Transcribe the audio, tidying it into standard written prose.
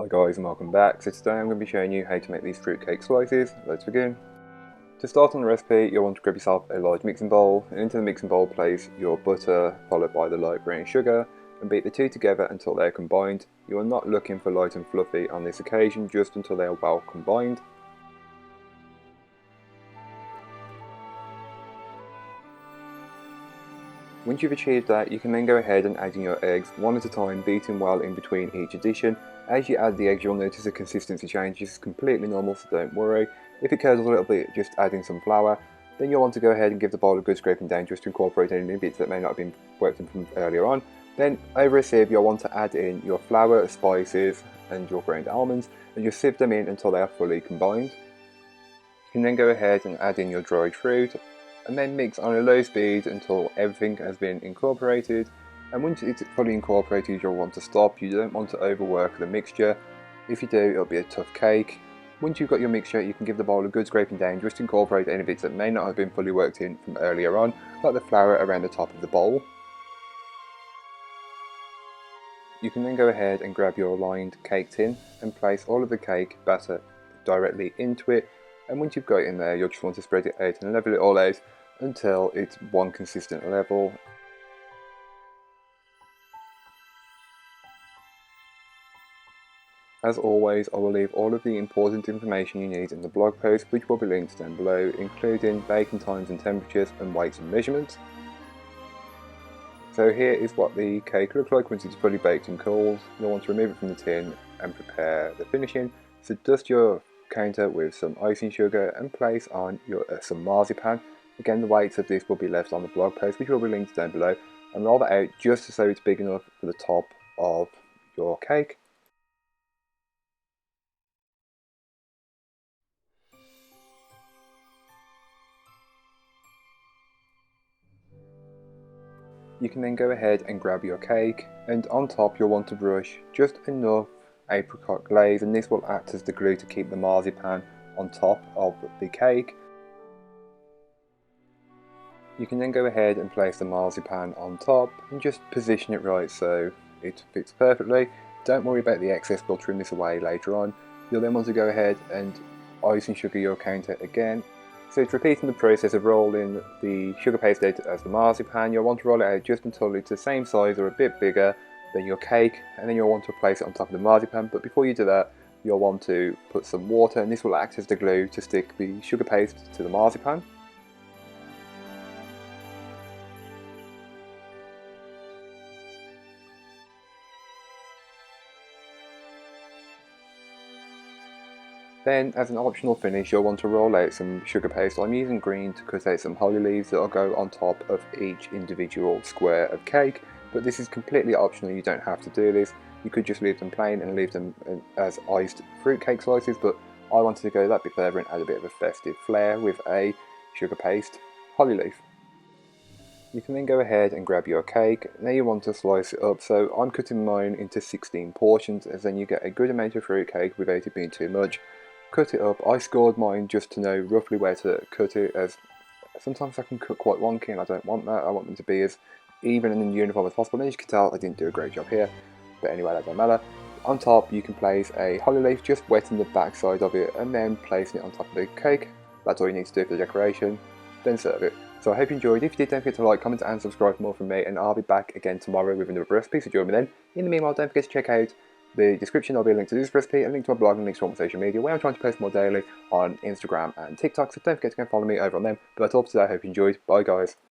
Hi guys and welcome back. So today I'm going to be showing you how to make these fruitcake slices. Let's begin. To start on the recipe, you'll want to grab yourself a large mixing bowl, and into the mixing bowl place your butter followed by the light brown sugar and beat the two together until they're combined. You are not looking for light and fluffy on this occasion, just until they are well combined. Once you've achieved that, you can then go ahead and add in your eggs one at a time, beating well in between each addition. As you add the eggs, you'll notice the consistency change. This is completely normal, so don't worry. If it curdles a little bit, just add in some flour. Then you'll want to go ahead and give the bowl a good scraping down just to incorporate any bits that may not have been worked in from earlier on. Then over a sieve, you'll want to add in your flour, spices and your ground almonds and just sieve them in until they are fully combined. You can then go ahead and add in your dried fruit and then mix on a low speed until everything has been incorporated. And once it's fully incorporated, you'll want to stop. You don't want to overwork the mixture. If you do, it'll be a tough cake. Once you've got your mixture, you can give the bowl a good scraping down just to incorporate any bits that may not have been fully worked in from earlier on, like the flour around the top of the bowl. You can then go ahead and grab your lined cake tin and place all of the cake batter directly into it. And once you've got it in there, you'll just want to spread it out and level it all out until it's one consistent level. As always, I will leave all of the important information you need in the blog post, which will be linked down below, including baking times and temperatures and weights and measurements. So here is what the cake looks like once it's fully baked and cooled. You'll want to remove it from the tin and prepare the finishing. So dust your counter with some icing sugar and place on some marzipan. Again, the weights of this will be left on the blog post, which will be linked down below, and roll that out just so it's big enough for the top of your cake. You can then go ahead and grab your cake, and on top you'll want to brush just enough apricot glaze, and this will act as the glue to keep the marzipan on top of the cake. You can then go ahead and place the marzipan on top and just position it right so it fits perfectly. Don't worry about the excess, we'll trim this away later on. You'll then want to go ahead and ice and sugar your counter again. So it's repeating the process of rolling the sugar paste out as the marzipan. You'll want to roll it out just until it's the same size or a bit bigger than your cake, and then you'll want to place it on top of the marzipan. But before you do that, you'll want to put some water, and this will act as the glue to stick the sugar paste to the marzipan. Then, as an optional finish, you'll want to roll out some sugar paste. I'm using green to cut out some holly leaves that will go on top of each individual square of cake, but this is completely optional. You don't have to do this. You could just leave them plain and leave them as iced fruitcake slices, but I wanted to go that bit further and add a bit of a festive flair with a sugar paste holly leaf. You can then go ahead and grab your cake. Now you want to slice it up, so I'm cutting mine into 16 portions, as then you get a good amount of fruitcake without it being too much. Cut it up. I scored mine just to know roughly where to cut it, as sometimes I can cut quite wonky and I don't want that. I want them to be as even and uniform as possible. And as you can tell, I didn't do a great job here, but anyway, that don't matter. On top you can place a holly leaf, just wetting the back side of it and then placing it on top of the cake. That's all you need to do for the decoration, then serve it. So I hope you enjoyed. If you did, don't forget to like, comment and subscribe for more from me, and I'll be back again tomorrow with another recipe, so join me then. In the meanwhile, don't forget to check out the description. There'll be a link to this recipe, a link to my blog, and links to all my social media, where I'm trying to post more daily on Instagram and TikTok, so don't forget to go and follow me over on them. But that's all for today. I hope you enjoyed. Bye guys.